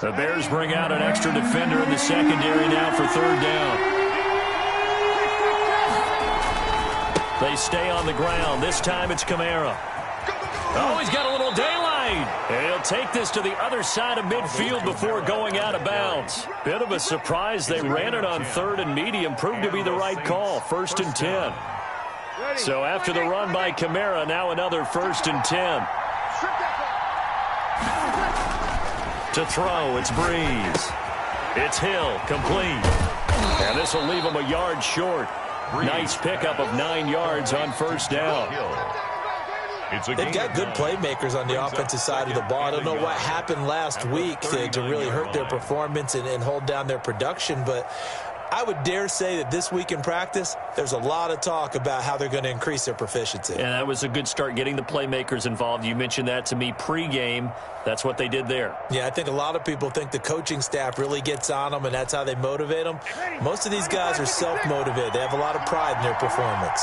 The Bears bring out an extra defender in the secondary now for third down. They stay on the ground. This time it's Kamara. Oh, he's got a little daylight. He'll take this to the other side of midfield before going out of bounds. Bit of a surprise. They ran it on third and medium. Proved to be the right call. 1st and 10. So after the run by Kamara, now another 1st and 10. To throw, it's Breeze. It's Hill, complete. And this will leave him a yard short. Nice pickup of 9 yards on 1st down. They've got good playmakers on the offensive side of the ball. I don't know what happened last week to really hurt their performance and hold down their production, but I would dare say that this week in practice, there's a lot of talk about how they're going to increase their proficiency. And that was a good start, getting the playmakers involved. You mentioned that to me pregame. That's what they did there. Yeah, I think a lot of people think the coaching staff really gets on them, and that's how they motivate them. Most of these guys are self-motivated. They have a lot of pride in their performance.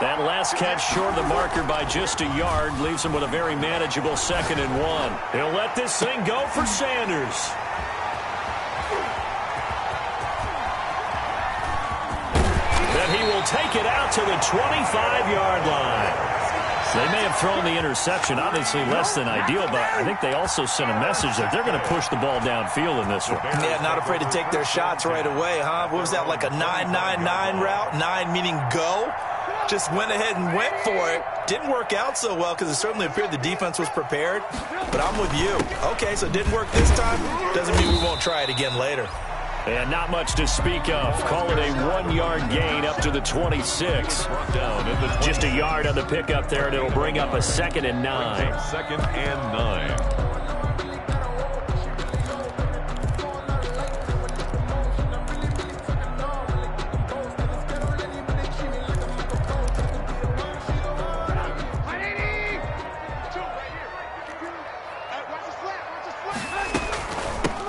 That last catch short of the marker by just a yard leaves him with a very manageable 2nd and 1. He'll let this thing go for Sanders. He will take it out to the 25-yard line. They may have thrown the interception, obviously less than ideal, but I think they also sent a message that they're going to push the ball downfield in this one. Yeah, not afraid to take their shots right away, huh? What was that, like a 9-9-9 route? 9 meaning go? Just went ahead and went for it. Didn't work out so well because it certainly appeared the defense was prepared, but I'm with you. Okay, so it didn't work this time. Doesn't mean we won't try it again later. And not much to speak of. Call it a 1-yard gain up to the 26. Just a yard on the pickup there, and it'll bring up a 2nd and 9. 2nd and 9.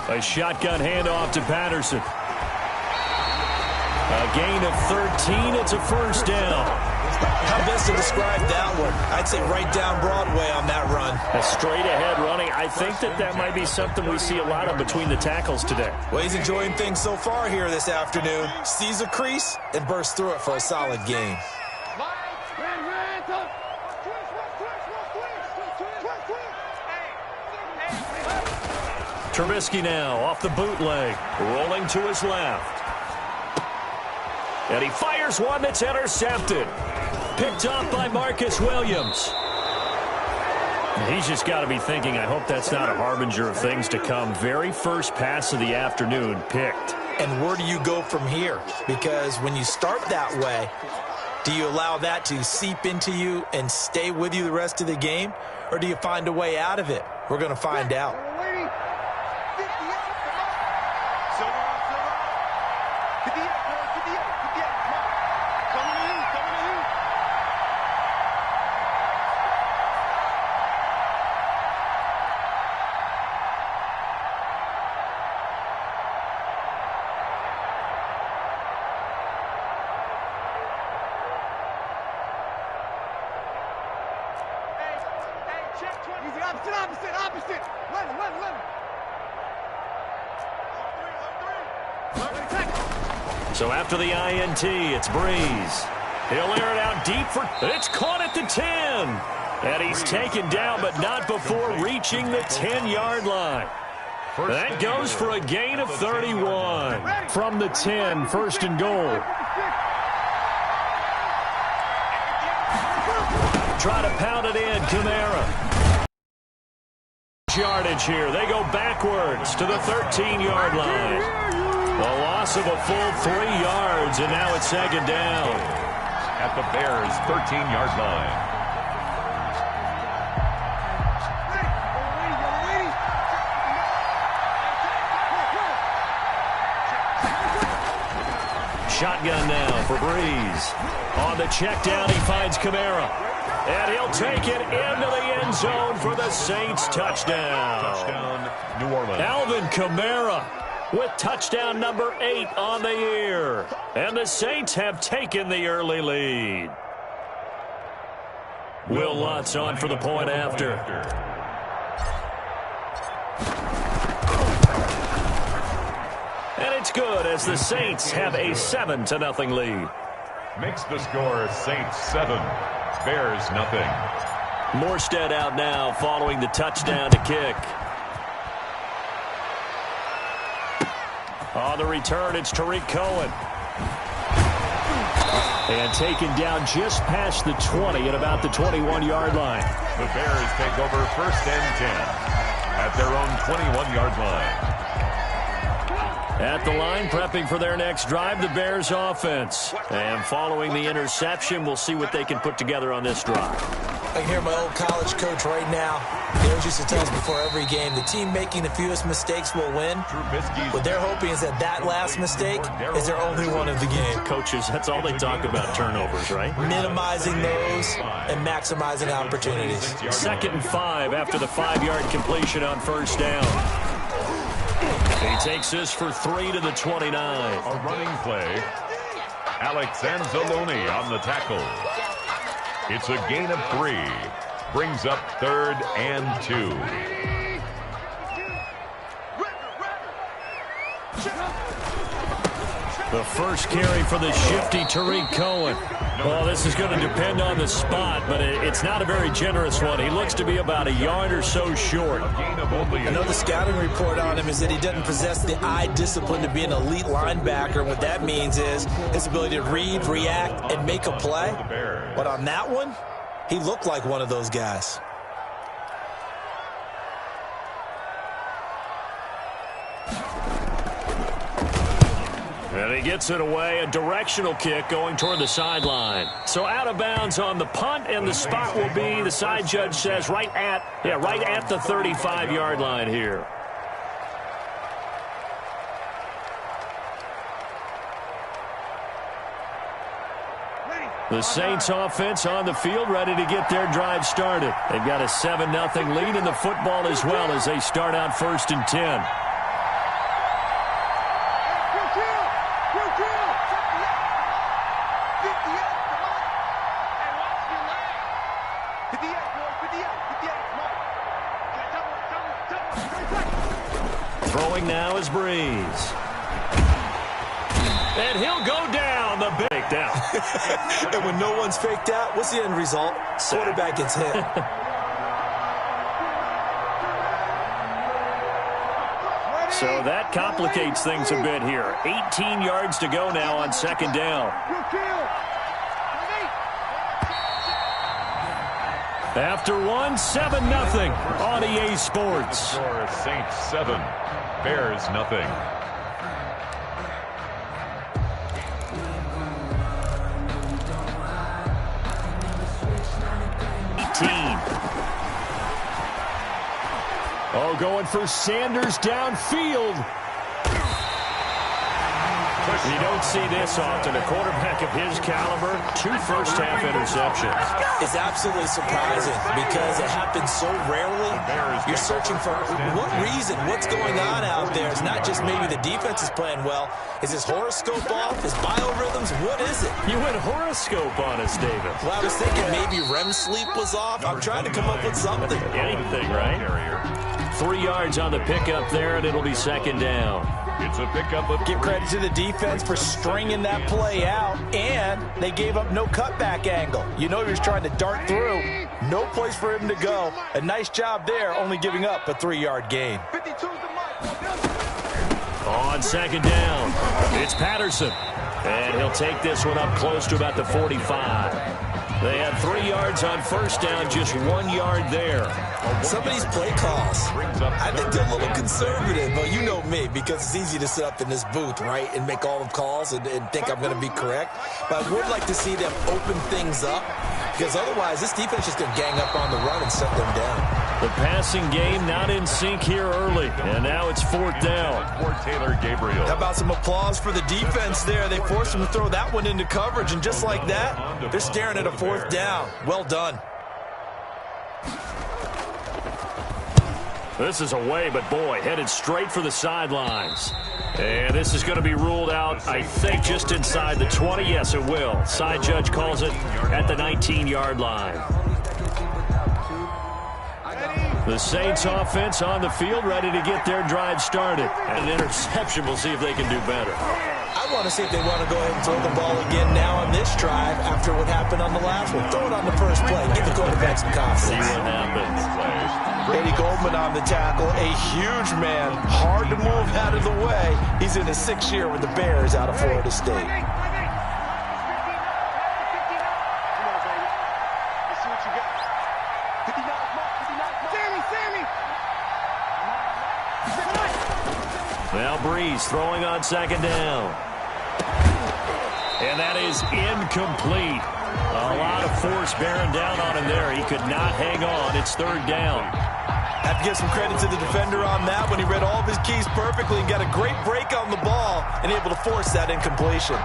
A shotgun handoff to Patterson. A gain of 13. It's a 1st down. How best to describe that one? I'd say right down Broadway on that run. A straight-ahead running. I think that might be something we see a lot of between the tackles today. Well, he's enjoying things so far here this afternoon. Sees a crease and bursts through it for a solid gain. Trubisky now off the bootleg, rolling to his left. And he fires one that's intercepted. Picked off by Marcus Williams. He's just got to be thinking, I hope that's not a harbinger of things to come. Very first pass of the afternoon picked. And where do you go from here? Because when you start that way, do you allow that to seep into you and stay with you the rest of the game? Or do you find a way out of it? We're going to find out. Opposite. Run. So after the INT, it's Breeze. He'll air it out deep for... It's caught at the 10. And he's taken down, but not before reaching the 10-yard line. That goes for a gain of 31. From the 10, 1st and goal. Try to pound it in, Kamara. Yardage here. They go backwards to the 13-yard line. A loss of a full 3 yards, and now it's 2nd down. At the Bears' 13-yard line. Shotgun now for Breeze. On the check down, he finds Kamara. And he'll take it into the end zone for the Saints touchdown. Touchdown, New Orleans. Alvin Kamara with touchdown number 8 on the year. And the Saints have taken the early lead. Will Lutz on for the point after. it's good as the Saints have a 7-0 lead. Makes the score Saints 7, Bears nothing. Morstead out now following the touchdown to kick. On the return, it's Tariq Cohen. And taken down just past the 20 at about the 21-yard line. The Bears take over 1st and 10 at their own 21-yard line. At the line, prepping for their next drive, the Bears offense. And following the interception, we'll see what they can put together on this drive. I can hear my old college coach right now. They always used to tell us before every game, the team making the fewest mistakes will win. What they're hoping is that last mistake is their only one of the game. Coaches, that's all they talk about, turnovers, right? Minimizing those and maximizing opportunities. 2nd and 5 after the 5-yard completion on 1st down. He takes this for 3 to the 29. A running play. Alex Anzalone on the tackle. It's a gain of 3. Brings up 3rd and 2. The first carry for the shifty Tariq Cohen. Well, this is going to depend on the spot, but it's not a very generous one. He looks to be about a yard or so short. I know the scouting report on him is that he doesn't possess the eye discipline to be an elite linebacker. What that means is his ability to read, react, and make a play. But on that one, he looked like one of those guys. And he gets it away, a directional kick going toward the sideline. So out of bounds on the punt, and the spot will be, the side judge says, right at the 35-yard line here. The Saints offense on the field, ready to get their drive started. They've got a 7-0 lead in the football as well as they start out 1st and 10. Throwing now is Breeze. And he'll go down, the big down. And when no one's faked out, what's the end result? Quarterback gets hit. So that complicates things a bit here. 18 yards to go now on 2nd down. After 7-0 on EA Sports. Score Saints 7, Bears nothing. Oh, going for Sanders downfield. You don't see this often. A quarterback of his caliber, 2 first-half interceptions. It's absolutely surprising because it happens so rarely. You're searching for what reason, what's going on out there. It's not just maybe the defense is playing well. Is his horoscope off? His biorhythms? What is it? You went horoscope on us, David. Well, I was thinking maybe REM sleep was off. I'm trying to come up with something. Anything, right? 3 yards on the pickup there, and it'll be 2nd down. It's a pickup of... Give credit to the defense for stringing that play out, and they gave up no cutback angle. You know he was trying to dart through. No place for him to go. A nice job there, only giving up a 3-yard gain. On 2nd down, it's Patterson. And he'll take this one up close to about the 45. They had 3 yards on 1st down, just 1 yard there. Some of these play calls, I think they're a little conservative, but you know me, because it's easy to sit up in this booth, right, and make all the calls and think I'm going to be correct. But I would like to see them open things up, because otherwise this defense is going to gang up on the run and shut them down. The passing game not in sync here early, and now it's 4th down. For Taylor Gabriel. How about some applause for the defense there? They forced him to throw that one into coverage, and just like that, they're staring at a 4th down. Well done. This is away, but boy, headed straight for the sidelines. And this is going to be ruled out, I think, just inside the 20. Yes, it will. Side judge calls it at the 19-yard line. The Saints offense on the field, ready to get their drive started. And an interception, we'll see if they can do better. I want to see if they want to go ahead and throw the ball again now on this drive after what happened on the last one. Throw it on the first play. Give the quarterback some confidence. See what happens. Eddie Goldman on the tackle, a huge man, hard to move out of the way. He's in his 6th year with the Bears out of Florida State. Now Breeze throwing on 2nd down. And that is incomplete. A lot of force bearing down on him there. He could not hang on. It's 3rd down. Have to give some credit to the defender on that when he read all of his keys perfectly and got a great break on the ball and able to force that incompletion.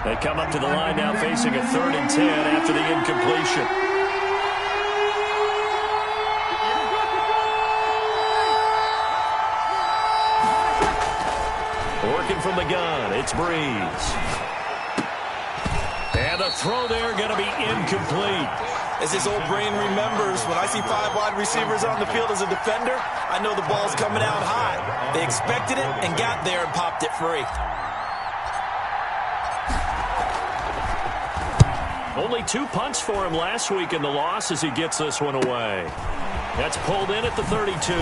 They come up to the line now facing a 3rd and 10 after the incompletion. Working from the gun, it's Breeze. And the throw there going to be incomplete. As his old brain remembers, when I see 5 wide receivers on the field as a defender, I know the ball's coming out high. They expected it and got there and popped it free. Only 2 punts for him last week in the loss as he gets this one away. That's pulled in at the 32.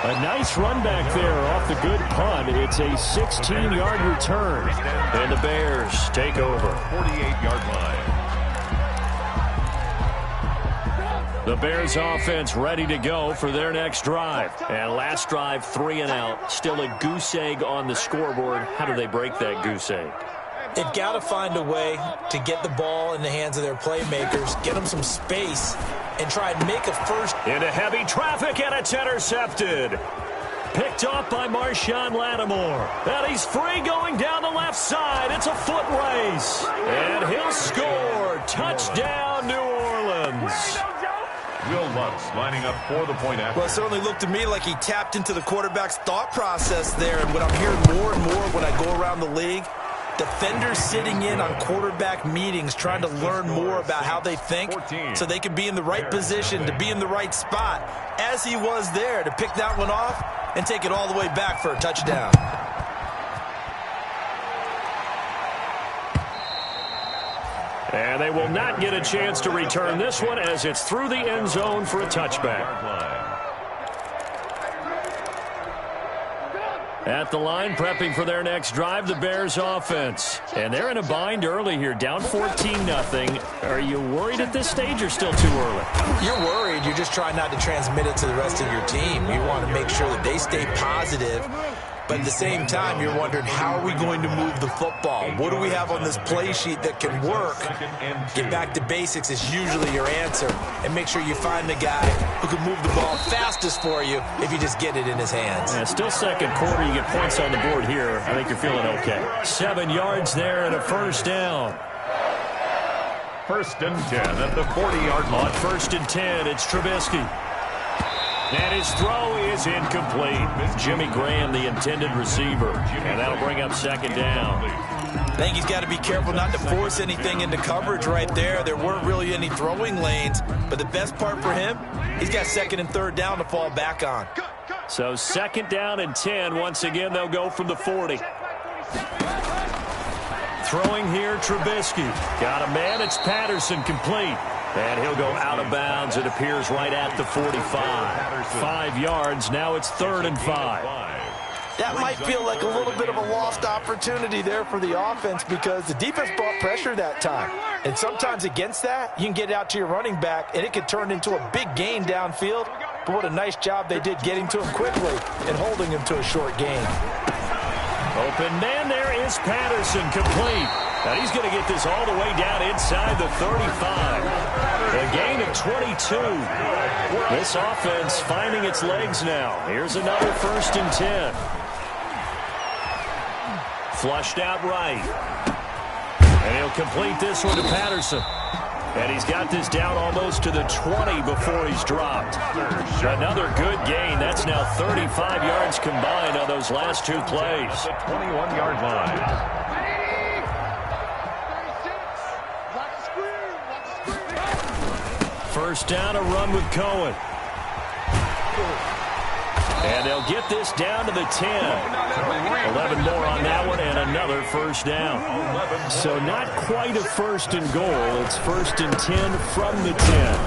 A nice run back there off the good punt. It's a 16-yard return. And the Bears take over. 48-yard line. The Bears offense ready to go for their next drive. And last drive, 3 and out. Still a goose egg on the scoreboard. How do they break that goose egg? They've got to find a way to get the ball in the hands of their playmakers, get them some space, and try and make a first. Into heavy traffic, and it's intercepted. Picked off by Marshawn Lattimore. And he's free going down the left side. It's a foot race. And he'll score. Touchdown, New Orleans. Will Lutz lining up for the point after. Well, it certainly looked to me like he tapped into the quarterback's thought process there. And what I'm hearing more and more when I go around the league, defenders sitting in on quarterback meetings trying to learn more about how they think so they can be in the right position, to be in the right spot, as he was there to pick that one off and take it all the way back for a touchdown. And they will not get a chance to return this one as it's through the end zone for a touchback. At the line, prepping for their next drive, the Bears offense. And they're in a bind early here, down 14-0. Are you worried at this stage or still too early? You're worried. You're just trying not to transmit it to the rest of your team. You want to make sure that they stay positive. But at the same time, you're wondering, how are we going to move the football? What do we have on this play sheet that can work? Get back to basics is usually your answer. And make sure you find the guy who can move the ball fastest for you if you just get it in his hands. Yeah, still 2nd quarter. You get points on the board here. I think you're feeling okay. 7 yards there and a 1st down. 1st and 10 at the 40-yard line. On 1st and 10, it's Trubisky. And his throw is incomplete. Jimmy Graham, the intended receiver. And that'll bring up 2nd down. I think he's got to be careful not to force anything into coverage right there. There weren't really any throwing lanes. But the best part for him, he's got 2nd and 3rd down to fall back on. So 2nd down and 10. Once again, they'll go from the 40. Throwing here, Trubisky. Got a man, it's Patterson, complete. And he'll go out of bounds. It appears right at the 45. 5 yards. Now it's 3rd and 5. That might feel like a little bit of a lost opportunity there for the offense because the defense brought pressure that time. And sometimes against that, you can get out to your running back, and it could turn into a big gain downfield. But what a nice job they did getting to him quickly and holding him to a short gain. Open man, there is Patterson, complete. Now he's going to get this all the way down inside the 35. A gain of 22. This offense finding its legs now. Here's another 1st and 10. Flushed out right. And he'll complete this one to Patterson. And he's got this down almost to the 20 before he's dropped. Another good gain. That's now 35 yards combined on those last 2 plays. The 21-yard line. First down, a run with Cohen. And they'll get this down to the 10. 11 more on that one and another first down. So not quite a first and goal. It's first and 10 from the 10.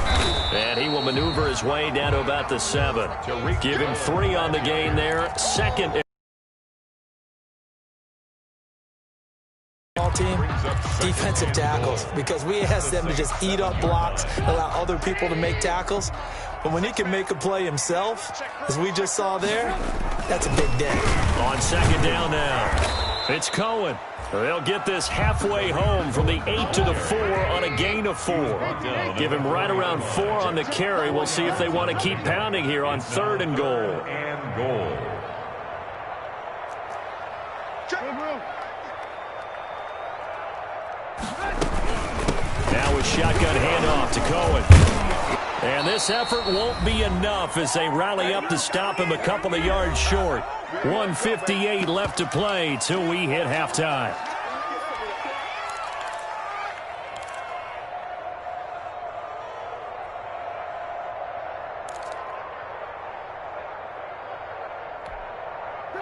And he will maneuver his way down to about the 7. Give him 3 on the gain there. Second. Team, defensive tackles, because we ask them to just eat up blocks, allow other people to make tackles. But when he can make a play himself, as we just saw there, that's a big day. On second down now, it's Cohen. They'll get this halfway home from the 8 to the 4 on a gain of 4. Give him right around 4 on the carry. We'll see if they want to keep pounding here on 3rd and goal. Now a shotgun handoff to Cohen. And this effort won't be enough as they rally up to stop him a couple of yards short. 1:58 left to play till we hit halftime.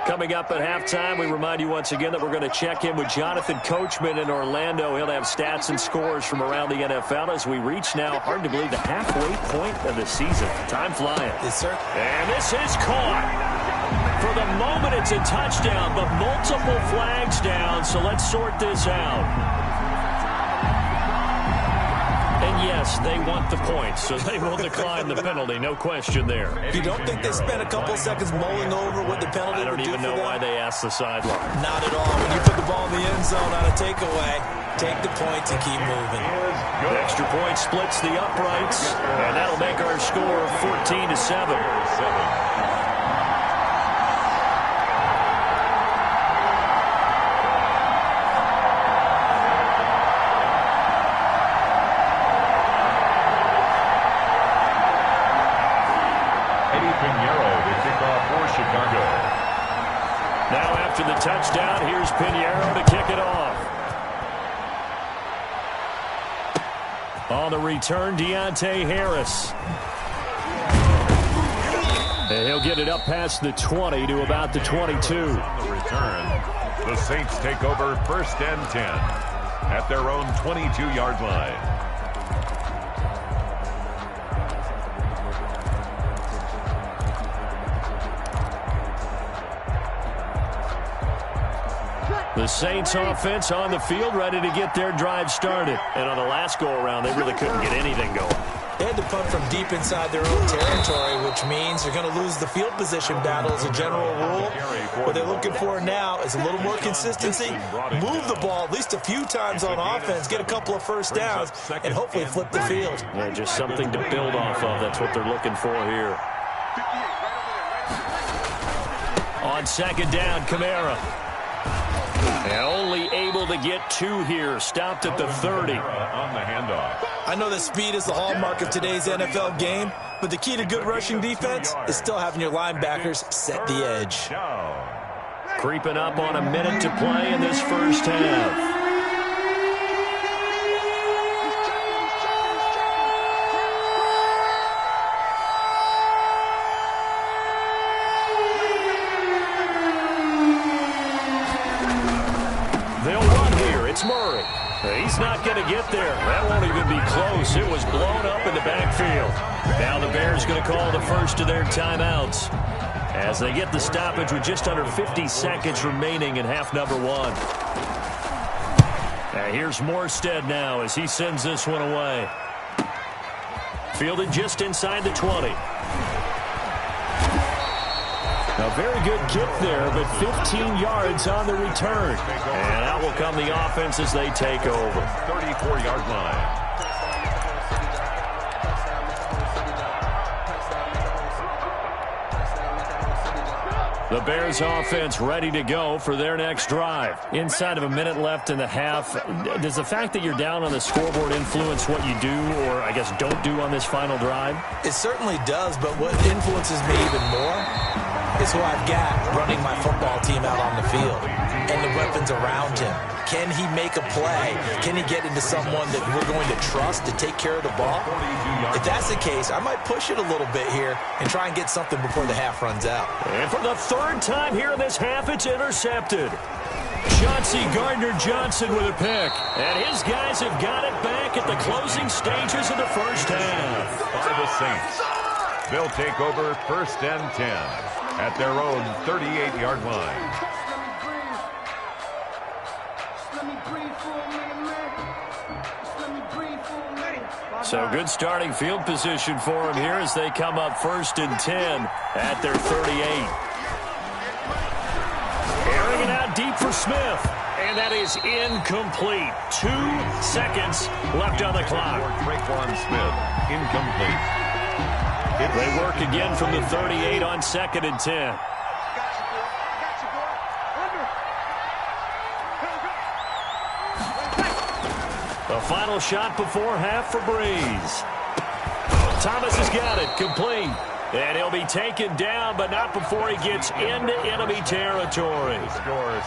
Coming up at halftime, we remind you once again that we're going to check in with Jonathan Coachman in Orlando. He'll have stats and scores from around the NFL as we reach now, hard to believe, the halfway point of the season. Time flying. Yes, sir. And this is caught. For the moment, it's a touchdown, but multiple flags down, so let's sort this out. And yes, they want the points, so they will decline the penalty. No question there. You don't think they spent a couple seconds mulling over what the penalty would do for them? I don't even know why they asked the sideline. Not at all. When you put the ball in the end zone on a takeaway, take the points and keep moving. The extra point splits the uprights, and that'll make our score 14-7. Now after the touchdown, here's Pinheiro to kick it off. On the return, Deontay Harris. And he'll get it up past the 20 to about the 22. On the return, the Saints take over 1st and 10 at their own 22-yard line. The Saints offense on the field, ready to get their drive started. And on the last go-around, they really couldn't get anything going. They had to punt from deep inside their own territory, which means they're going to lose the field position battle as a general rule. What they're looking for now is a little more consistency, move the ball at least a few times on offense, get a couple of first downs, and hopefully flip the field. Yeah, just something to build off of. That's what they're looking for here. On second down, Kamara. And only able to get 2 here. Stopped at the 30. On the handoff. I know that speed is the hallmark of today's NFL game, but the key to good rushing defense is still having your linebackers set the edge. Creeping up on a minute to play in this first half. Murray. He's not going to get there. That won't even be close. It was blown up in the backfield. Now the Bears going to call the first of their timeouts as they get the stoppage with just under 50 seconds remaining in half number 1. Now here's Morstead now as he sends this one away. Fielded just inside the 20. A very good kick there, but 15 yards on the return. And out will come the offense as they take over. 34-yard line. The Bears offense ready to go for their next drive. Inside of a minute left in the half, does the fact that you're down on the scoreboard influence what you do, or I guess don't do on this final drive? It certainly does, but what influences me even more is who I've got running my football team out on the field and the weapons around him. Can he make a play? Can he get into someone that we're going to trust to take care of the ball? If that's the case, I might push it a little bit here and try and get something before the half runs out. And for the third time here in this half, it's intercepted. Chauncey Gardner-Johnson with a pick. And his guys have got it back at the closing stages of the first half. By the Saints. They'll take over 1st and 10 at their own 38-yard line. So good starting field position for them here as they come up 1st and 10 at their 38. Airing it out deep for Smith. And that is incomplete. 2 seconds left on the clock. Traquan Smith, incomplete. They work again from the 38 on 2nd and 10. The final shot before half for Breeze. Thomas has got it, complete. And he'll be taken down, but not before he gets into enemy territory.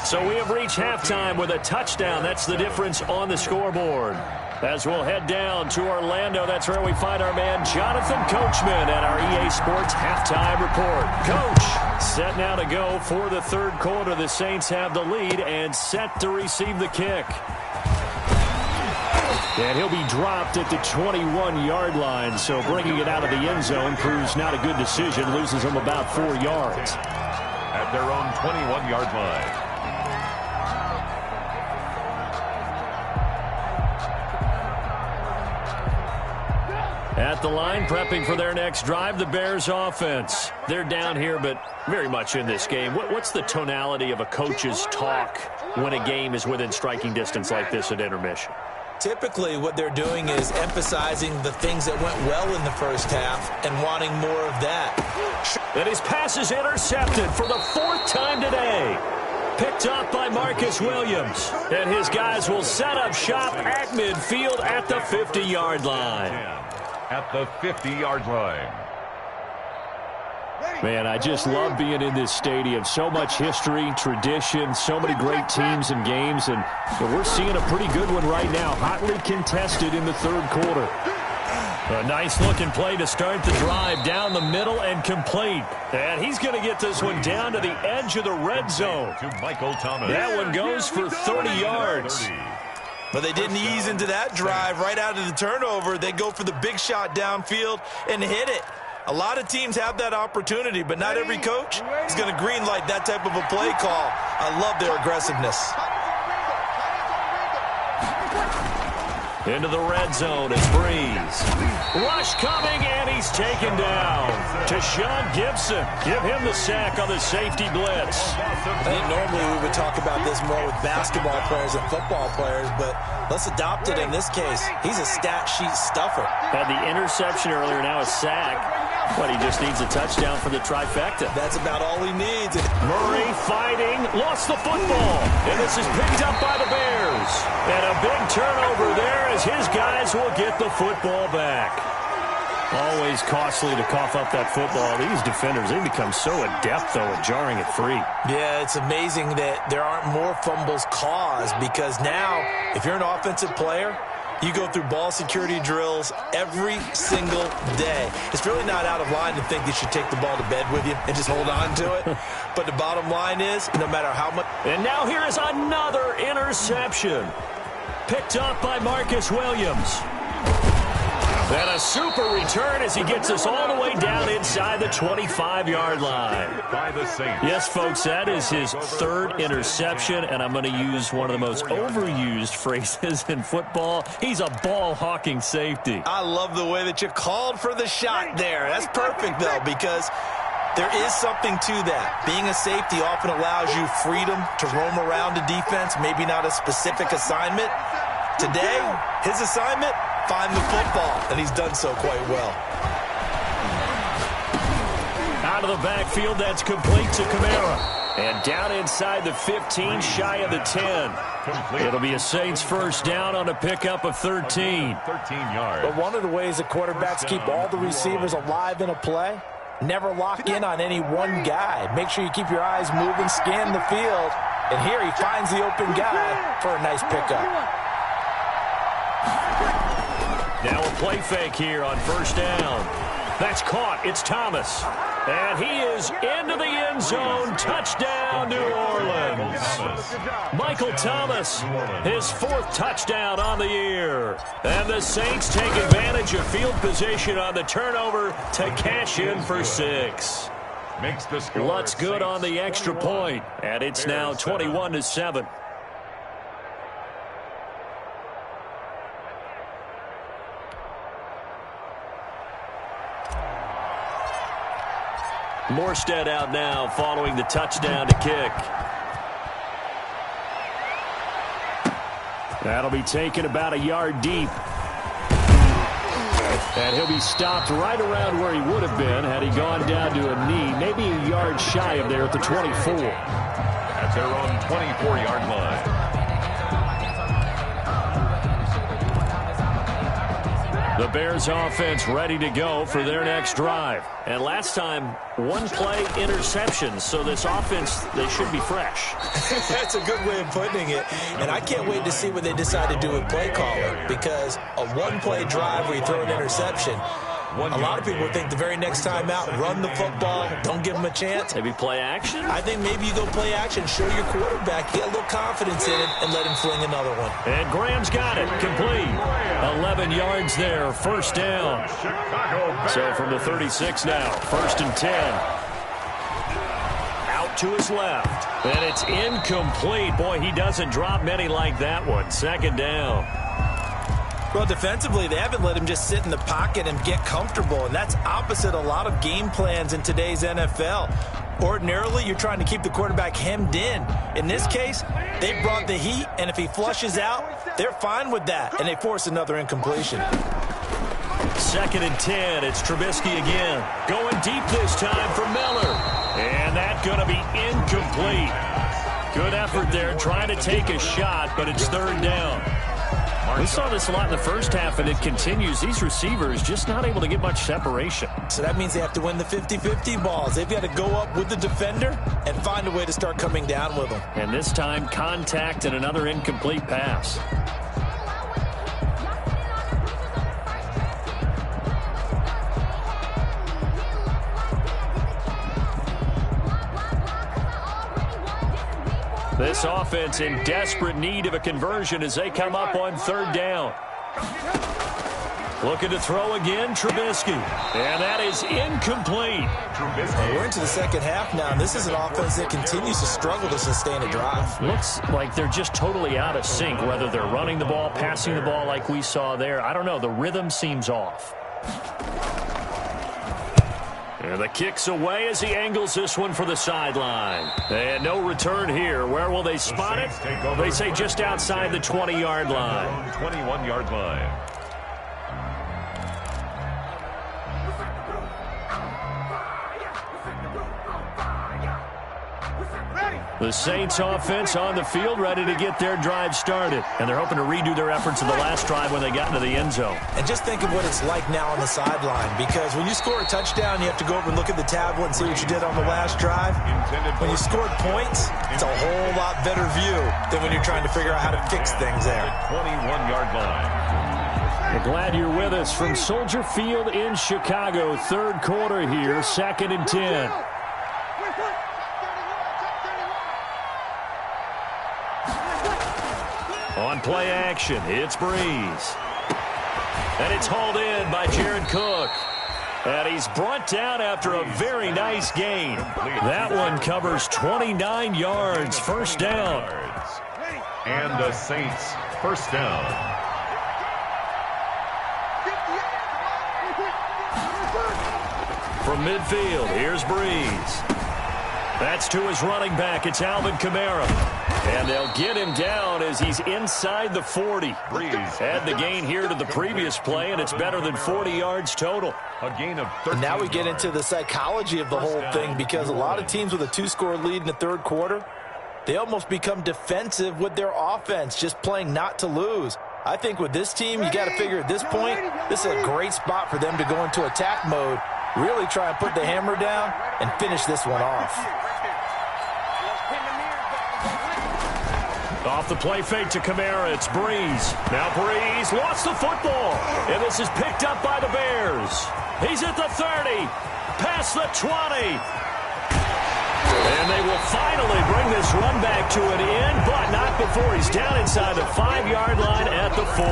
So we have reached halftime with a touchdown. That's the difference on the scoreboard. As we'll head down to Orlando, that's where we find our man Jonathan Coachman at our EA Sports Halftime Report. Coach, set now to go for the third quarter. The Saints have the lead and set to receive the kick. And he'll be dropped at the 21-yard line, so bringing it out of the end zone proves not a good decision, loses him about 4 yards. At their own 21-yard line. At the line, prepping for their next drive, the Bears offense. They're down here, but very much in this game. What's the tonality of a coach's talk when a game is within striking distance like this at intermission? Typically, what they're doing is emphasizing the things that went well in the first half and wanting more of that. And his pass is intercepted for the 4th time today. Picked up by Marcus Williams. And his guys will set up shop at midfield at the 50-yard line. At the 50-yard line. Man, I just love being in this stadium. So much history, tradition, so many great teams and games, and we're seeing a pretty good one right now, hotly contested in the third quarter. A nice-looking play to start the drive down the middle and complete. And he's going to get this one down to the edge of the red zone. To Michael Thomas. That one goes for 30 yards. But they didn't ease into that drive right out of the turnover. They go for the big shot downfield and hit it. A lot of teams have that opportunity, but not every coach is going to greenlight that type of a play call. I love their aggressiveness. Into the red zone is Breeze. Rush coming, and he's taken down. To Sean Gibson. Give him the sack on the safety blitz. I think normally we would talk about this more with basketball players and football players, but let's adopt it in this case. He's a stat sheet stuffer. Had the interception earlier, now a sack. But he just needs a touchdown for the trifecta. That's about all he needs. Murray fighting, lost the football. And this is picked up by the Bears. And a big turnover there as his guys will get the football back. Always costly to cough up that football. These defenders, they become so adept, though, at jarring it free. Yeah, it's amazing that there aren't more fumbles caused because now, if you're an offensive player, you go through ball security drills every single day. It's really not out of line to think that you take the ball to bed with you and just hold on to it. But the bottom line is, no matter how much... And now here is another interception. Picked up by Marcus Williams. And a super return as he gets us all the way down inside the 25-yard line. By the Saints. Yes, folks, that is his third interception, and I'm going to use one of the most overused phrases in football. He's a ball-hawking safety. I love the way that you called for the shot there. That's perfect, though, because there is something to that. Being a safety often allows you freedom to roam around a defense, maybe not a specific assignment. Today, his assignment, find the football, and he's done so quite well. Out of the backfield, that's complete to Kamara. And down inside the 15, shy of the 10. Complete. It'll be a Saints first down on a pickup of 13. 13 yards. But one of the ways that quarterbacks keep all the receivers alive in a play Never lock in on any one guy. Make sure you keep your eyes moving, scan the field. And here he finds the open guy for a nice pickup. Now a play fake here on first down. That's caught. It's Thomas. And he is into the end zone. Touchdown, New Orleans. Michael Thomas, his 4th touchdown on the year. And the Saints take advantage of field position on the turnover to cash in for 6. Makes the score. Lutz good on the extra point, and it's now 21-7. Morstead out now following the touchdown to kick. That'll be taken about a yard deep. And he'll be stopped right around where he would have been had he gone down to a knee, maybe a yard shy of there at the 24. That's their own 24-yard line. The Bears offense ready to go for their next drive. And last time, 1 play interception. So this offense, they should be fresh. That's a good way of putting it. And I can't wait to see what they decide to do with play calling. Because a 1-play drive where you throw an interception, a lot of people think the very next time out, run the football, don't give them a chance. Maybe play action? I think maybe you go play action, show your quarterback, get a little confidence in it, and let him fling another one. And Graham's got it, complete. 11 yards there, first down. So from the 36 now, 1st and 10. Out to his left. And it's incomplete. Boy, he doesn't drop many like that one. 2nd down. Well, defensively, they haven't let him just sit in the pocket and get comfortable, and that's opposite a lot of game plans in today's NFL. Ordinarily, you're trying to keep the quarterback hemmed in. In this case, they brought the heat, and if he flushes out, they're fine with that, and they force another incompletion. 2nd and 10. It's Trubisky again. Going deep this time for Miller. And that's going to be incomplete. Good effort there trying to take a shot, but it's 3rd down. We saw this a lot in the first half, and it continues. These receivers just not able to get much separation. So that means they have to win the 50-50 balls. They've got to go up with the defender and find a way to start coming down with them. And this time, contact and another incomplete pass. This offense in desperate need of a conversion as they come up on 3rd down. Looking to throw again, Trubisky. And that is incomplete. We're into the 2nd half now, and this is an offense that continues to struggle to sustain a drive. Looks like they're just totally out of sync, whether they're running the ball, passing the ball like we saw there. I don't know. The rhythm seems off. And the kick's away as he angles this one for the sideline. And no return here. Where will they spot it? They say just outside the 20-yard line. 21-yard line. The Saints offense on the field ready to get their drive started. And they're hoping to redo their efforts in the last drive when they got into the end zone. And just think of what it's like now on the sideline, because when you score a touchdown, you have to go over and look at the tablet and see what you did on the last drive. When you scored points, it's a whole lot better view than when you're trying to figure out how to fix things there. 21-yard line. We're glad you're with us from Soldier Field in Chicago. 3rd quarter here, 2nd and 10. On play action, it's Breeze. And it's hauled in by Jared Cook. And he's brought down after a very nice gain. That one covers 29 yards, 1st down. And the Saints, 1st down. From midfield, here's Breeze. That's to his running back. It's Alvin Kamara. And they'll get him down as he's inside the 40. Breeze Add the gain here to the previous play, and it's better than 40 yards total. A gain of 13 Now we get into the psychology of the whole thing, because a lot of teams with a 2-score lead in the 3rd quarter, they almost become defensive with their offense, just playing not to lose. I think with this team, you got to figure at this point, this is a great spot for them to go into attack mode Really try and put the hammer down and finish this one off. Off the play fake to Kamara, it's Breeze. Now Breeze lost the football, and this is picked up by the Bears. He's at the 30, past the 20. And they will finally bring this run back to an end, but not before he's down inside the 5-yard line at the 4.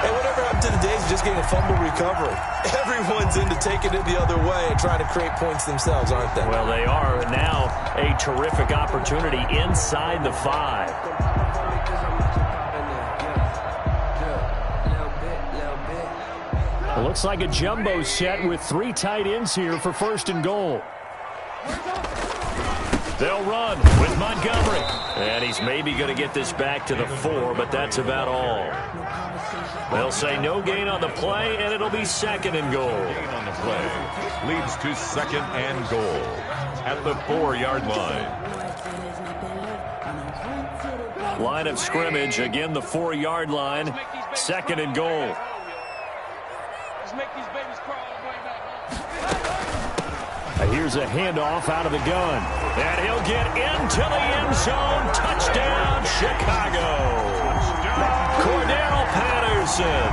Hey, whatever happened to the days of just getting a fumble recovery? Everyone's into taking it the other way and trying to create points themselves, aren't they? Well, they are, and now a terrific opportunity inside the 5. It looks like a jumbo set with 3 tight ends here for 1st and goal. They'll run with Montgomery. And he's maybe going to get this back to the 4, but that's about all. They'll say no gain on the play, and it'll be 2nd and goal. Gain on the play leads to 2nd and goal at the 4-yard line. Line of scrimmage, again the 4-yard line, 2nd and goal. Let's make these babies crawl all the way back home. Here's a handoff out of the gun. And he'll get into the end zone. Touchdown, Chicago. Cordero Patterson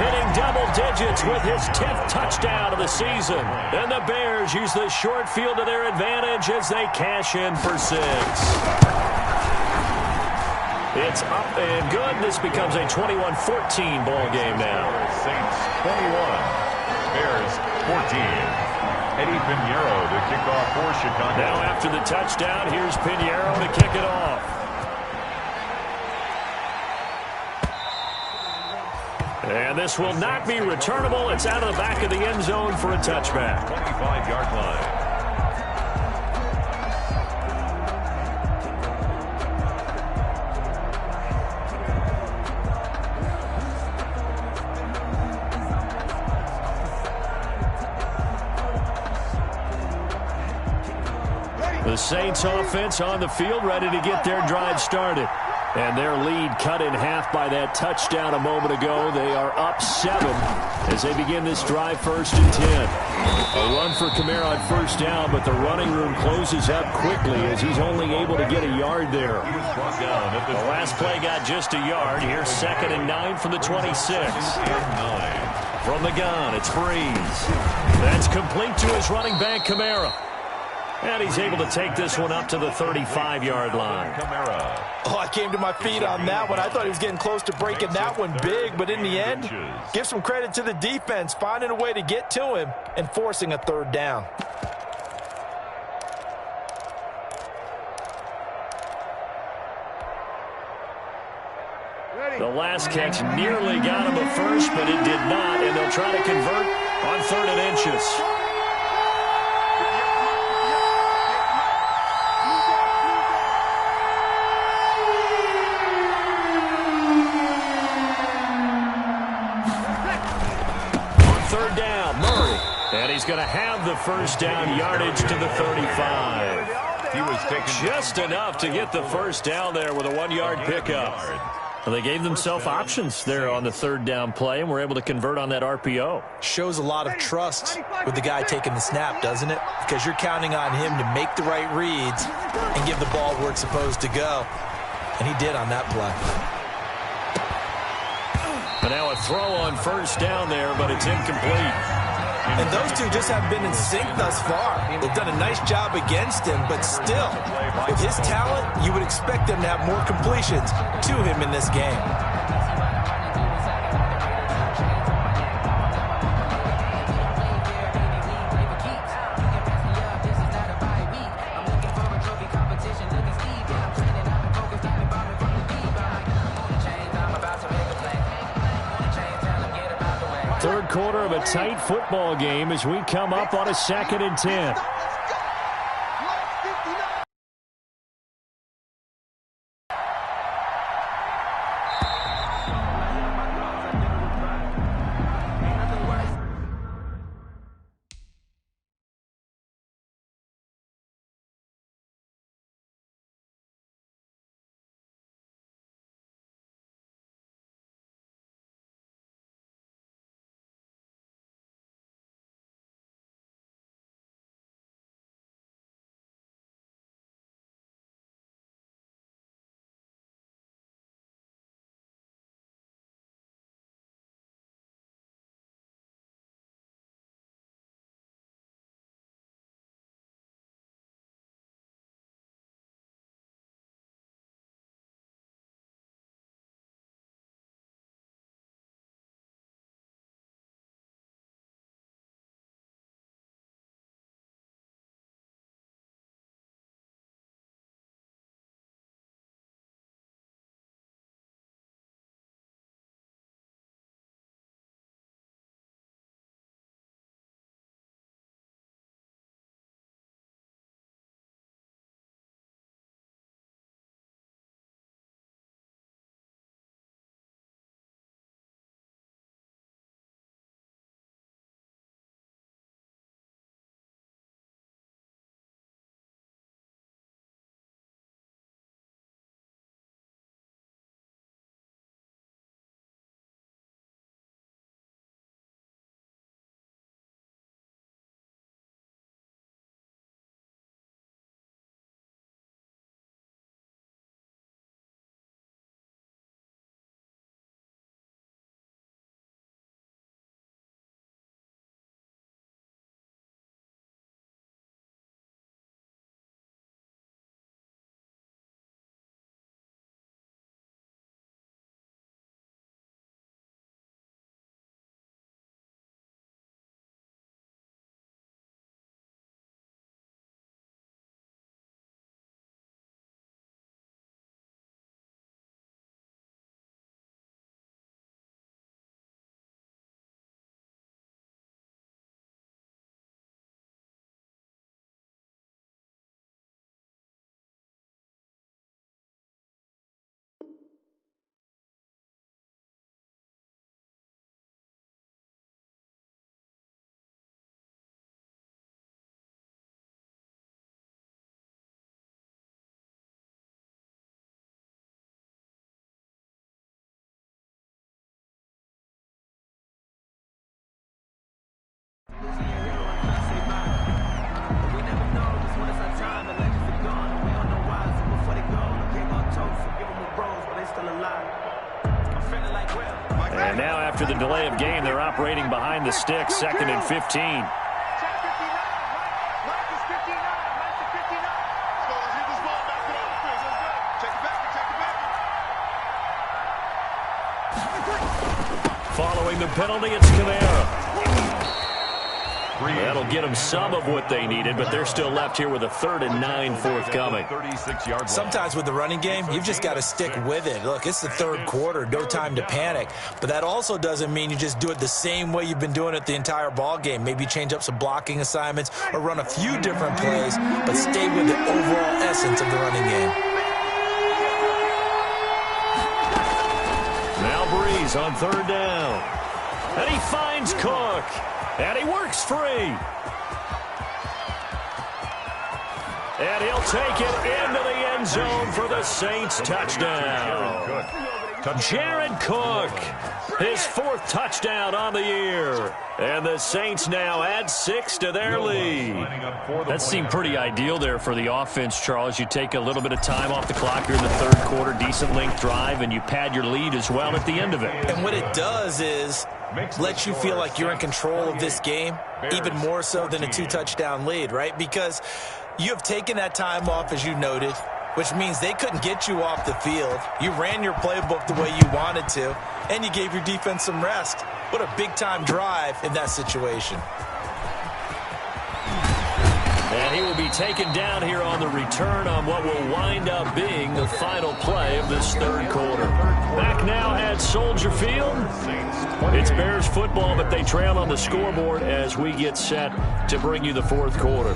hitting double digits with his 10th touchdown of the season. And the Bears use the short field to their advantage as they cash in for 6. It's up and good. This becomes a 21-14 ball game now. Saints 21, Bears 14. Eddie Pinheiro to kick off for Chicago. Now after the touchdown, here's Pinheiro to kick it off. And this will not be returnable. It's out of the back of the end zone for a touchback. 25-yard line. The Saints offense on the field, ready to get their drive started. And their lead cut in half by that touchdown a moment ago. They are up 7 as they begin this drive 1st and 10. A run for Kamara on 1st down, but the running room closes up quickly as he's only able to get a yard there. The last play got just a yard. Here's 2nd and 9 from the 26. From the gun, it's Breeze. That's complete to his running back, Kamara. And he's able to take this one up to the 35-yard line. Oh, I came to my feet on that one. I thought he was getting close to breaking that one big, but in the end, give some credit to the defense, finding a way to get to him and forcing a 3rd down. The last catch nearly got him a first, but it did not, and they'll try to convert on 3rd and inches. He's going to have the 1st down yardage to the 35. He was taking just enough to get the 1st down there with a 1-yard pickup. Well, they gave themselves options there on the 3rd down play and were able to convert on that RPO. Shows a lot of trust with the guy taking the snap, doesn't it? Because you're counting on him to make the right reads and give the ball where it's supposed to go. And he did on that play. But now a throw on 1st down there, but it's incomplete. And those two just haven't been in sync thus far. They've done a nice job against him, but still, with his talent, you would expect them to have more completions to him in this game. Third quarter of a tight football game as we come up on a 2nd and 10. And now after the delay of game, they're operating behind the sticks, 2nd and 15. Following the penalty, it's Kamara. That'll get them some of what they needed, but they're still left here with a 3rd and 9 forthcoming. Sometimes with the running game, you've just got to stick with it. Look, it's the 3rd quarter, no time to panic. But that also doesn't mean you just do it the same way you've been doing it the entire ball game. Maybe change up some blocking assignments or run a few different plays, but stay with the overall essence of the running game. Now Breeze on 3rd down. And he finds Cook. And he works free. And he'll take it into the end zone for the Saints touchdown. Jared Cook, his 4th touchdown on the year. And the Saints now add 6 to their lead. That seemed pretty ideal there for the offense, Charles. You take a little bit of time off the clock here in the 3rd quarter, decent length drive, and you pad your lead as well at the end of it. And what it does is lets you feel like you're in control of this game, even more so than a 2-touchdown lead, right? Because you have taken that time off, as you noted, which means they couldn't get you off the field. You ran your playbook the way you wanted to, and you gave your defense some rest. What a big-time drive in that situation. And he will be taken down here on the return on what will wind up being the final play of this 3rd quarter. Back now at Soldier Field. It's Bears football, but they trail on the scoreboard as we get set to bring you the 4th quarter.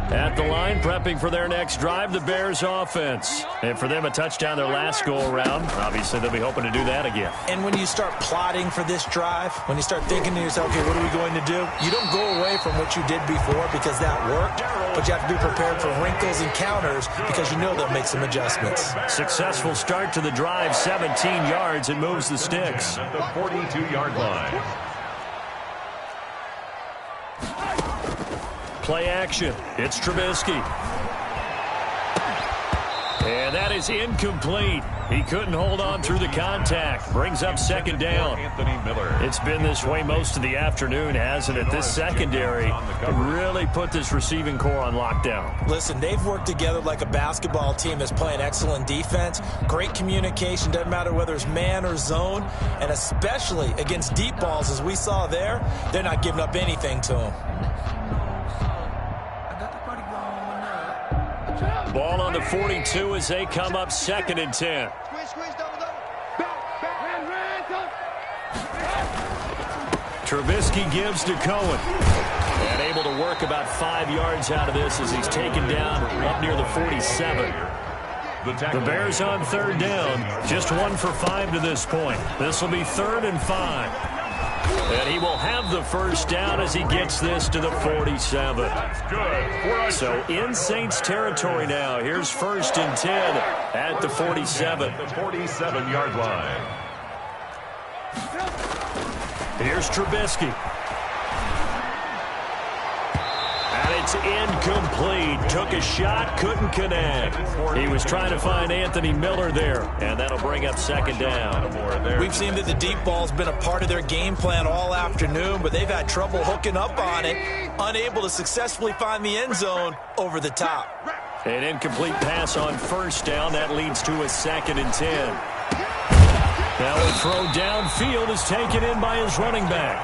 At the line, prepping for their next drive, the Bears offense. And for them, a touchdown their last go-around. Obviously, they'll be hoping to do that again. And when you start plotting for this drive, when you start thinking to yourself, okay, what are we going to do? You don't go away from what you did before because that worked, but you have to be prepared for wrinkles and counters because you know they'll make some adjustments. Successful start to the drive, 17 yards, and moves the sticks. At the 42-yard line. Play action. It's Trubisky. And that is incomplete. He couldn't hold on through the contact. Brings up 2nd down. Anthony Miller. It's been this way most of the afternoon, hasn't it? This secondary really put this receiving core on lockdown. Listen, they've worked together like a basketball team that's playing excellent defense. Great communication. Doesn't matter whether it's man or zone. And especially against deep balls, as we saw there, they're not giving up anything to them. Ball on the 42 as they come up 2nd and 10. Trubisky gives to Cohen. And able to work about 5 yards out of this as he's taken down up near the 47. The Bears on 3rd down. Just 1 for 5 to this point. This will be 3rd and 5. And he will have the 1st down as he gets this to the 47. That's good. So in Saints territory now. Here's 1st and 10 at the 47. The 47-yard line. Here's Trubisky. And it's incomplete. Took a shot, couldn't connect. He was trying to find Anthony Miller there, and that'll bring up 2nd down. We've seen that the deep ball's been a part of their game plan all afternoon, but they've had trouble hooking up on it, unable to successfully find the end zone over the top. An incomplete pass on 1st down. That leads to a 2nd and 10. Now a throw downfield is taken in by his running back.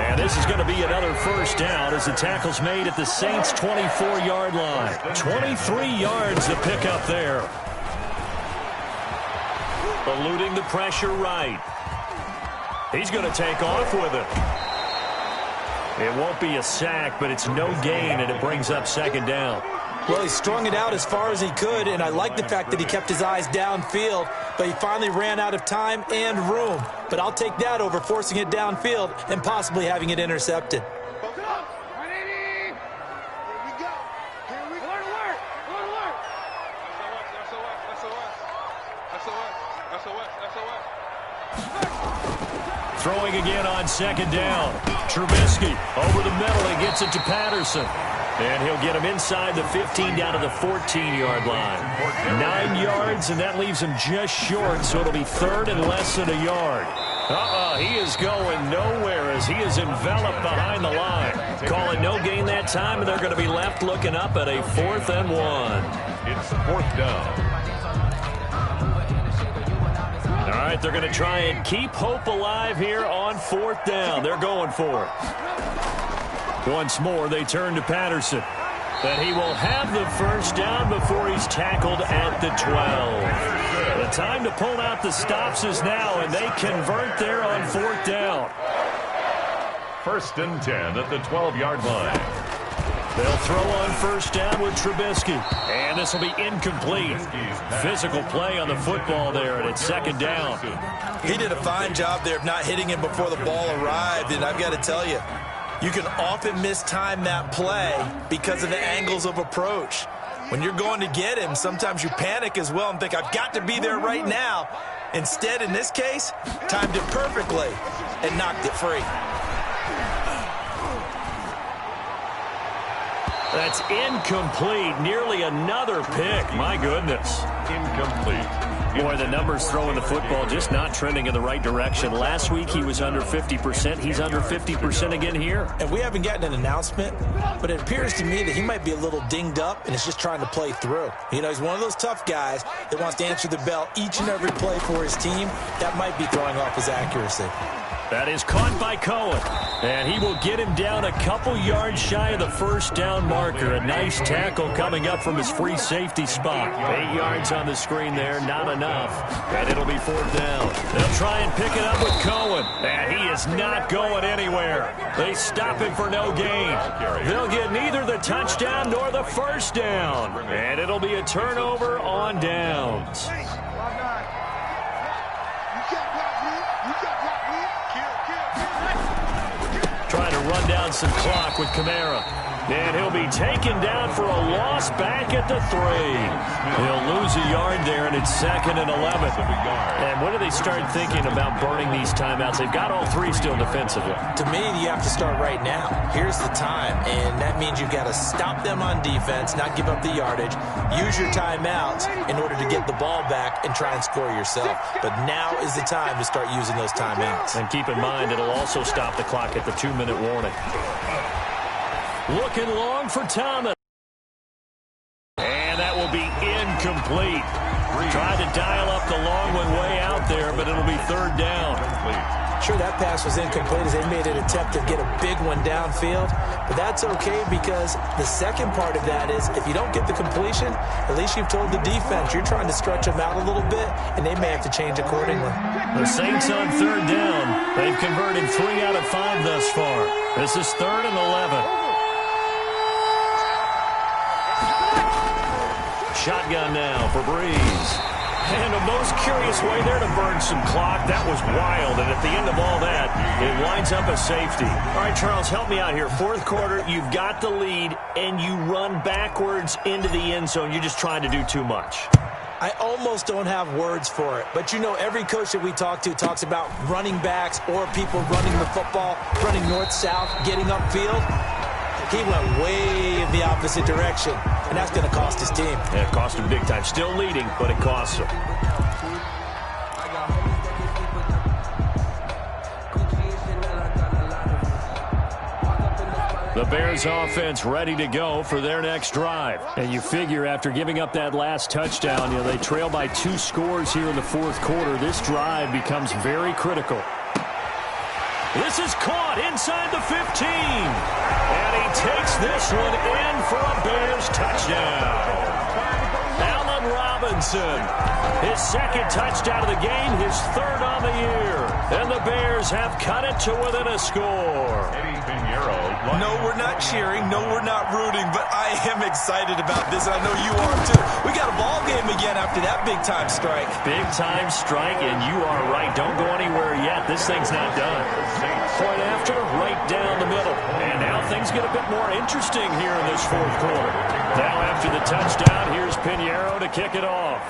And this is going to be another 1st down as the tackle's made at the Saints' 24-yard line. 23 yards to pick up there. Eluding the pressure right. He's going to take off with it. It won't be a sack, but it's no gain, and it brings up 2nd down. Well, he strung it out as far as he could, and I like the fact that he kept his eyes downfield, but he finally ran out of time and room. But I'll take that over forcing it downfield and possibly having it intercepted. throwing again on second down. Trubisky over the middle. He gets it to Patterson. And he'll get him inside the 15 down to the 14-yard line. 9 yards, and that leaves him just short, so it'll be third and less than a yard. He is going nowhere as he is enveloped behind the line. Call it no gain that time, and they're going to be left looking up at a 4th and 1. It's 4th down. All right, they're going to try and keep hope alive here on 4th down. They're going for it. Once more, they turn to Patterson. But he will have the first down before he's tackled at the 12. The time to pull out the stops is now, and they convert there on 4th down. 1st and 10 at the 12-yard line. They'll throw on first down with Trubisky. And this will be incomplete. Physical play on the football there, and it's 2nd down. He did a fine job there of not hitting him before the ball arrived, and I've got to tell you, you can often mistime that play because of the angles of approach. When you're going to get him, sometimes you panic as well and think, I've got to be there right now. Instead, in this case, timed it perfectly and knocked it free. That's incomplete. Nearly another pick. My goodness. Incomplete. Boy, the numbers throwing the football just not trending in the right direction. Last week he was under 50%. He's under 50% again here. And we haven't gotten an announcement, but it appears to me that he might be a little dinged up and is just trying to play through. You know, he's one of those tough guys that wants to answer the bell each and every play for his team. That might be throwing off his accuracy. That is caught by Cohen. And he will get him down a couple yards shy of the first down marker. A nice tackle coming up from his free safety spot. 8 yards on the screen there, not enough. And it'll be 4th down. They'll try and pick it up with Cohen. And he is not going anywhere. They stop him for no gain. They'll get neither the touchdown nor the first down. And it'll be a turnover on downs. Trying to run down some clock with Kamara. And he'll be taken down for a loss back at the 3. He'll lose a yard there, and it's 2nd and 11. And when do they start thinking about burning these timeouts? They've got all 3 still defensively. To me, you have to start right now. Here's the time, and that means you've got to stop them on defense, not give up the yardage, use your timeouts in order to get the ball back and try and score yourself. But now is the time to start using those timeouts. And keep in mind, it'll also stop the clock at the 2-minute warning. Looking long for Thomas. And that will be incomplete. Tried to dial up the long one way out there, but it'll be 3rd down. Sure, that pass was incomplete as they made an attempt to get a big one downfield. But that's okay because the second part of that is if you don't get the completion, at least you've told the defense you're trying to stretch them out a little bit, and they may have to change accordingly. The Saints on 3rd down. They've converted 3 out of 5 thus far. This is 3rd and 11. Shotgun now for Breeze. And a most curious way there to burn some clock. That was wild, and at the end of all that, it winds up a safety. All right, Charles, help me out here. 4th quarter, you've got the lead, and you run backwards into the end zone. You're just trying to do too much. I almost don't have words for it, but you know every coach that we talk to talks about running backs or people running the football, running north-south, getting upfield. He went way in the opposite direction, and that's going to cost his team. Yeah, it cost him big time. Still leading, but it costs him. The Bears offense ready to go for their next drive. And you figure after giving up that last touchdown, you know, they trail by 2 scores here in the 4th quarter. This drive becomes very critical. This is caught inside the 15. And he takes this one in for a Bears touchdown. Allen Robinson, his 2nd touchdown of the game, his 3rd on the year. And the Bears have cut it to within a score. No, we're not cheering. No, we're not rooting. But I am excited about this, and I know you are too. We got a ball game again after that big-time strike. Big-time strike, and you are right. Don't go anywhere yet. This thing's not done. Point after, right down the middle. And now things get a bit more interesting here in this 4th quarter. Now after the touchdown, here's Pinheiro to kick it off.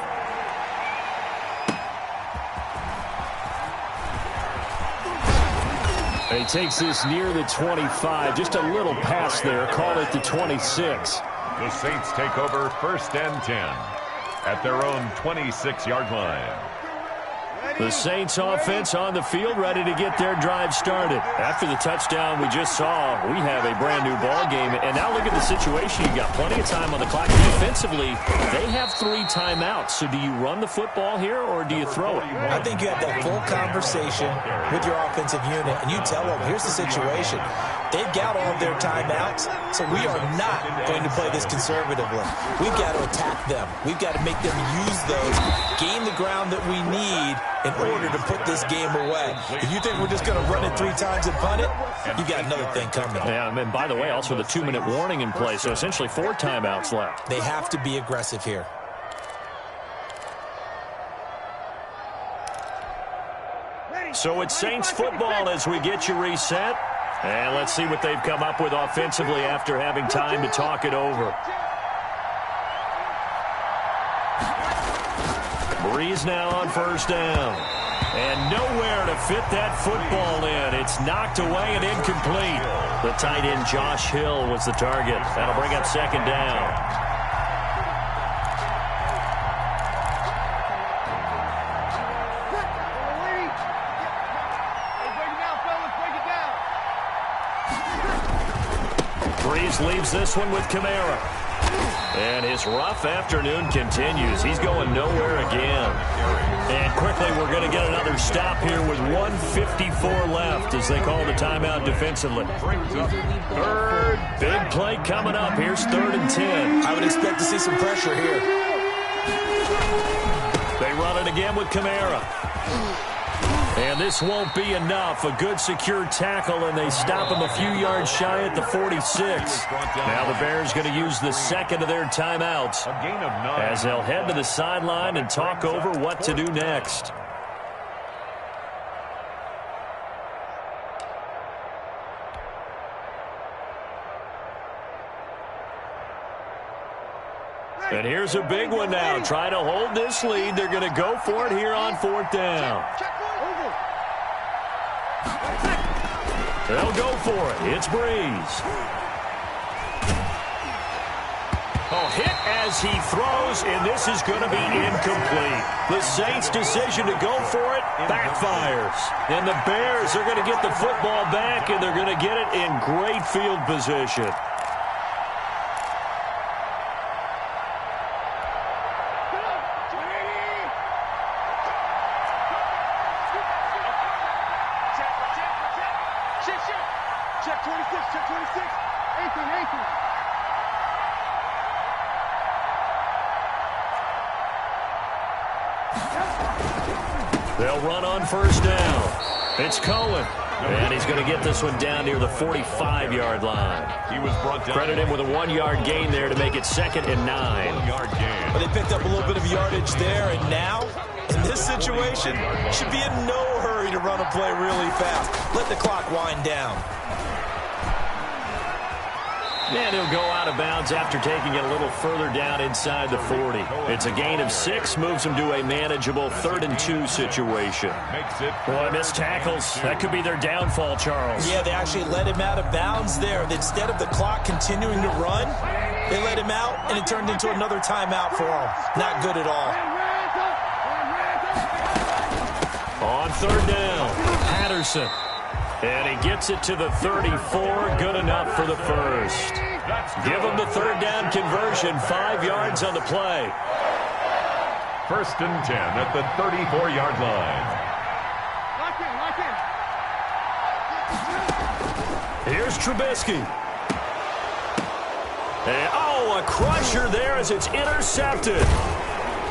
He takes this near the 25. Just a little pass there. Call it the 26. The Saints take over 1st and 10 at their own 26-yard line. The Saints offense on the field, ready to get their drive started. After the touchdown we just saw, we have a brand new ball game. And now look at the situation. You got plenty of time on the clock. Defensively, they have 3 timeouts. So do you run the football here or do you throw it? I think you have that full conversation with your offensive unit, and you tell them, here's the situation. They've got all of their timeouts, so we are not going to play this conservatively. We've got to attack them. We've got to make them use those, gain the ground that we need in order to put this game away. If you think we're just going to run it 3 times and punt it, you got another thing coming. Yeah, and by the way, also the 2-minute warning in play, so essentially 4 timeouts left. They have to be aggressive here. So it's Saints football as we get you reset. And let's see what they've come up with offensively after having time to talk it over. Breeze now on 1st down. And nowhere to fit that football in. It's knocked away and incomplete. The tight end Josh Hill was the target. That'll bring up 2nd down. Leaves this one with Kamara. And his rough afternoon continues. He's going nowhere again. And quickly we're going to get another stop here with 1:54 left as they call the timeout defensively. Big play coming up. Here's 3rd and 10. I would expect to see some pressure here. They run it again with Kamara. And this won't be enough. A good secure tackle, and they stop him a few yards shy at the 46. Now the Bears going to use the 2nd of their timeouts as they'll head to the sideline and talk over what to do next. And here's a big one now. Try to hold this lead. They're going to go for it here on 4th down. They'll go for it. It's Breeze. Oh, hit as he throws, and this is going to be incomplete. The Saints' decision to go for it backfires. And the Bears are going to get the football back, and they're going to get it in great field position. They'll run on 1st down. It's Cohen. And he's going to get this one down near the 45-yard line. He was brought down. Credit him with a 1-yard gain there to make it 2nd and 9. 1-yard gain. But they picked up a little bit of yardage there, and now, in this situation, should be in no hurry to run a play really fast. Let the clock wind down. And he'll go out of bounds after taking it a little further down inside the 40. It's a gain of 6, moves him to a manageable 3rd and 2 situation. Boy, missed tackles. That could be their downfall, Charles. Yeah, they actually let him out of bounds there. Instead of the clock continuing to run, they let him out, and it turned into another timeout for him. Not good at all. On 3rd down, Patterson. And he gets it to the 34. Good enough for the 1st. Give him the 3rd down conversion. 5 yards on the play. 1st and 10 at the 34-yard line. Here's Trubisky. And, oh, a crusher there as it's intercepted.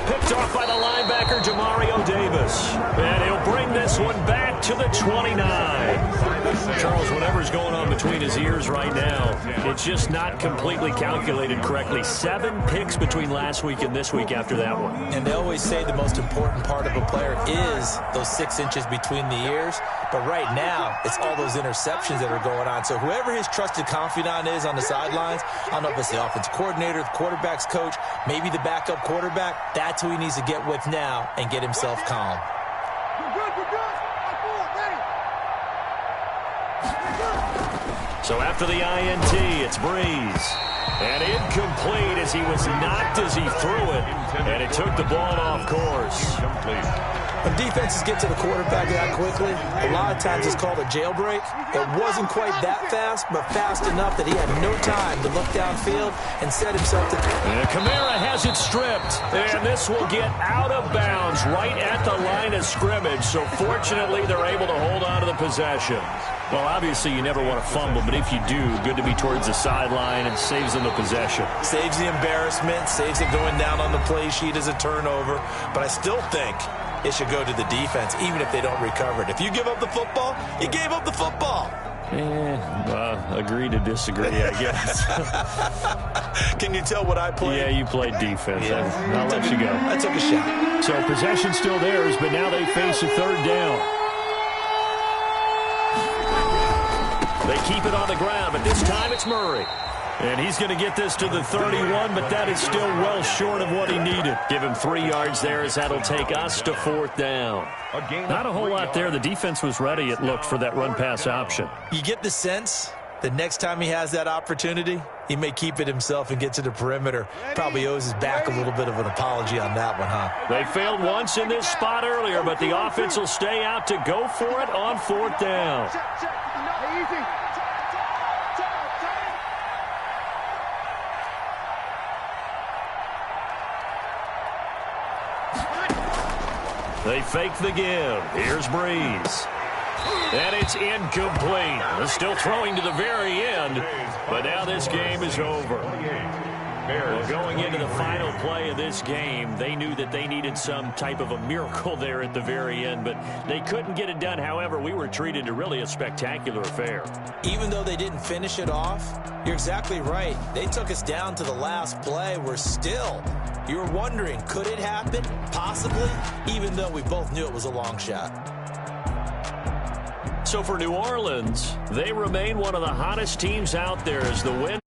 Picked off by the linebacker, Demario Davis. And he'll bring this one back to the 29. Charles, whatever's going on between his ears right now, it's just not completely calculated correctly. 7 picks between last week and this week after that one. And they always say the most important part of a player is those 6 inches between the ears. But right now, it's all those interceptions that are going on. So whoever his trusted confidant is on the sidelines, I don't know if it's the offensive coordinator, the quarterback's coach, maybe the backup quarterback, that's who he needs to get with now and get himself calm. So after the INT, it's Breeze. And incomplete as he was knocked as he threw it. And it took the ball off course. When defenses get to the quarterback that quickly, a lot of times it's called a jailbreak. It wasn't quite that fast, but fast enough that he had no time to look downfield and set himself to... And Kamara has it stripped, and this will get out of bounds right at the line of scrimmage. So fortunately, they're able to hold on to the possession. Well, obviously, you never want to fumble, but if you do, good to be towards the sideline and saves them the possession. Saves the embarrassment, saves it going down on the play sheet as a turnover. But I still think it should go to the defense, even if they don't recover it. If you give up the football, you gave up the football. Agree to disagree, I guess. Can you tell what I played? Yeah, you played defense. Yeah. I'll let you go. I took a shot. So possession still theirs, but now they face a third down. They keep it on the ground, but this time it's Murray. And he's going to get this to the 31, but that is still well short of what he needed. Give him 3 yards there as that'll take us to 4th down. Not a whole lot there. The defense was ready, it looked, for that run-pass option. You get the sense that next time he has that opportunity, he may keep it himself and get to the perimeter. Probably owes his back a little bit of an apology on that one, huh? They failed once in this spot earlier, but the offense will stay out to go for it on 4th down. They fake the give. Here's Breeze. And it's incomplete. They're still throwing to the very end, but now this game is over. Well, going into the final play of this game, they knew that they needed some type of a miracle there at the very end, but they couldn't get it done. However, we were treated to really a spectacular affair. Even though they didn't finish it off, you're exactly right. They took us down to the last play. We're still... You were wondering, could it happen? Possibly, even though we both knew it was a long shot. So for New Orleans, they remain one of the hottest teams out there as the win.